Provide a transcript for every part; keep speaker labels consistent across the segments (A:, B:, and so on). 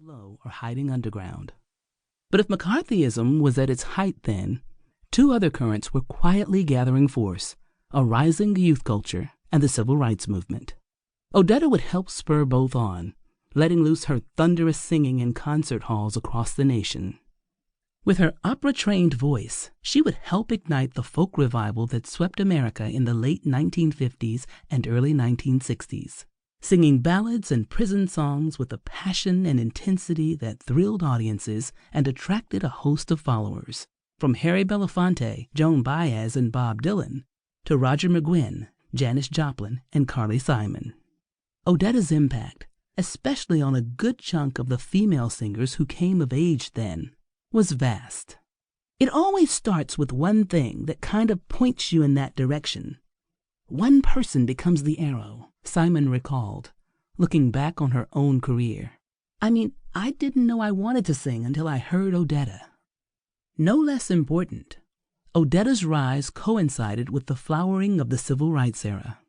A: low or hiding underground. But if McCarthyism was at its height then, two other currents were quietly gathering force: a rising youth culture and the civil rights movement. Odetta would help spur both on, letting loose her thunderous singing in concert halls across the nation. With her opera-trained voice, she would help ignite the folk revival that swept America in the late 1950s and early 1960s, singing ballads and prison songs with a passion and intensity that thrilled audiences and attracted a host of followers, from Harry Belafonte, Joan Baez, and Bob Dylan, to Roger McGuinn, Janis Joplin, and Carly Simon. Odetta's impact, especially on a good chunk of the female singers who came of age then, was vast. It always starts with one thing that kind of points you in that direction. One person becomes the arrow, Simon recalled, looking back on her own career. I mean, I didn't know I wanted to sing until I heard Odetta. No less important, Odetta's rise coincided with the flowering of the civil rights era,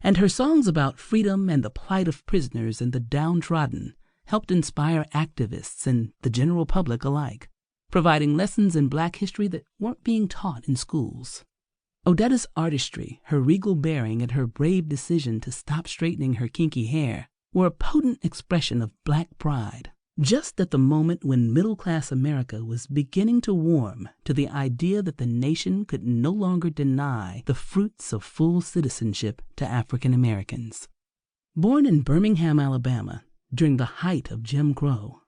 A: and her songs about freedom and the plight of prisoners and the downtrodden helped inspire activists and the general public alike, providing lessons in Black history that weren't being taught in schools. Odetta's artistry, her regal bearing, and her brave decision to stop straightening her kinky hair were a potent expression of Black pride, just at the moment when middle-class America was beginning to warm to the idea that the nation could no longer deny the fruits of full citizenship to African Americans. Born in Birmingham, Alabama, during the height of Jim Crow,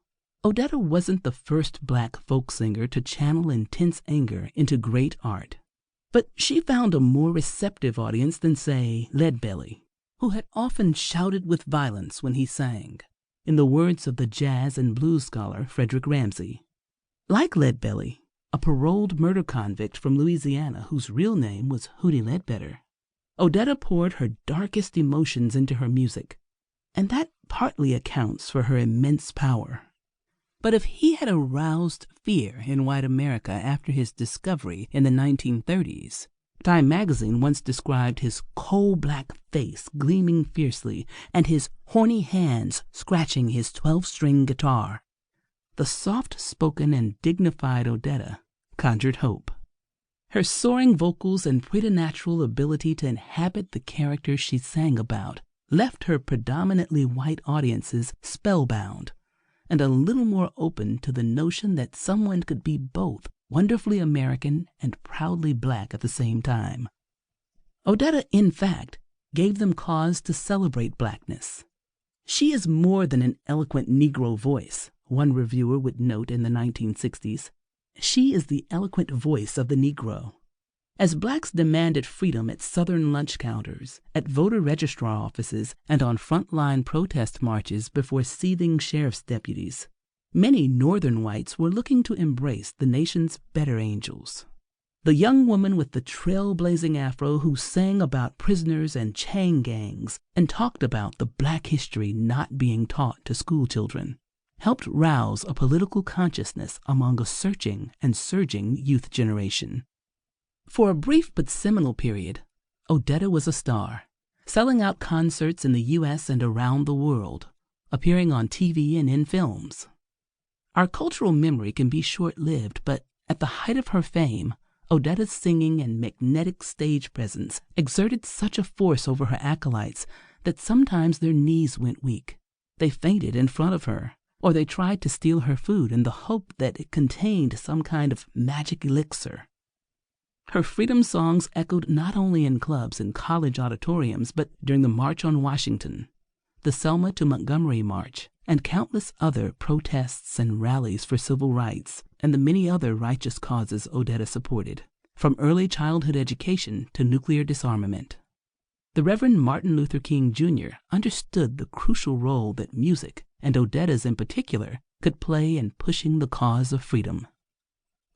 A: Odetta wasn't the first Black folk singer to channel intense anger into great art. But she found a more receptive audience than, say, Leadbelly, who had often shouted with violence when he sang, in the words of the jazz and blues scholar Frederick Ramsey. Like Leadbelly, a paroled murder convict from Louisiana whose real name was Hootie Ledbetter, Odetta poured her darkest emotions into her music, and that partly accounts for her immense power. But if he had aroused fear in white America after his discovery in the 1930s, Time magazine once described his coal-black face gleaming fiercely and his horny hands scratching his 12-string guitar, the soft-spoken and dignified Odetta conjured hope. Her soaring vocals and preternatural ability to inhabit the characters she sang about left her predominantly white audiences spellbound, and a little more open to the notion that someone could be both wonderfully American and proudly Black at the same time. Odetta, in fact, gave them cause to celebrate Blackness. She is more than an eloquent Negro voice, one reviewer would note in the 1960s. She is the eloquent voice of the Negro. As Blacks demanded freedom at Southern lunch counters, at voter registrar offices, and on front-line protest marches before seething sheriff's deputies, many Northern whites were looking to embrace the nation's better angels. The young woman with the trailblazing afro who sang about prisoners and chain gangs and talked about the Black history not being taught to schoolchildren helped rouse a political consciousness among a searching and surging youth generation. For a brief but seminal period, Odetta was a star, selling out concerts in the U.S. and around the world, appearing on TV and in films. Our cultural memory can be short-lived, but at the height of her fame, Odetta's singing and magnetic stage presence exerted such a force over her acolytes that sometimes their knees went weak. They fainted in front of her, or they tried to steal her food in the hope that it contained some kind of magic elixir. Her freedom songs echoed not only in clubs and college auditoriums, but during the March on Washington, the Selma to Montgomery March, and countless other protests and rallies for civil rights, and the many other righteous causes Odetta supported, from early childhood education to nuclear disarmament. The Reverend Martin Luther King Jr. understood the crucial role that music, and Odetta's in particular, could play in pushing the cause of freedom.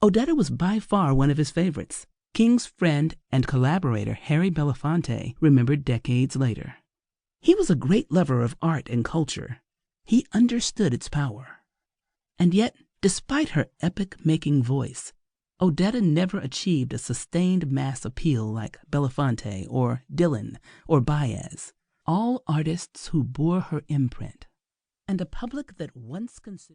A: Odetta was by far one of his favorites. King's friend and collaborator Harry Belafonte remembered decades later. He was a great lover of art and culture. He understood its power. And yet, despite her epic-making voice, Odetta never achieved a sustained mass appeal like Belafonte or Dylan or Baez, all artists who bore her imprint, and a public that once considered